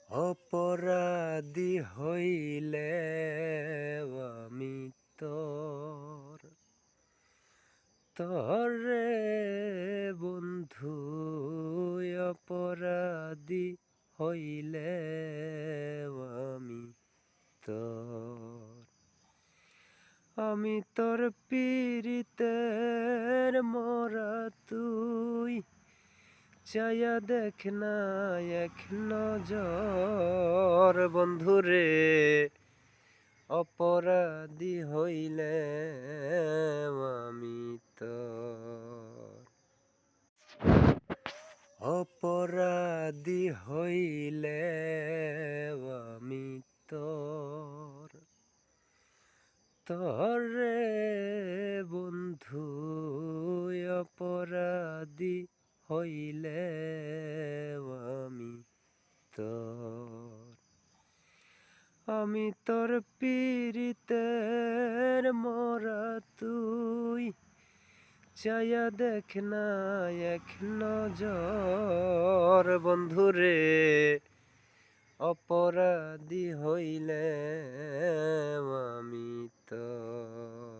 অপরাধী হইলে আমি তোর তরে বন্ধু অপরাধী হইলে আমি তোর আমি তোর পীড়িতের মরা তুই চায়া দেখ না এক নজর বন্ধুরে অপরাধী হইলে আমি তোর অপরাধী হইলে আমি তোর তরে বন্ধু অপরাধী হইলে আমি তোর আমি তোর পীড়িতের মরা তুই চায়া দেখ না এক নজর বন্ধুরে অপরাধী হইলে আমি তোর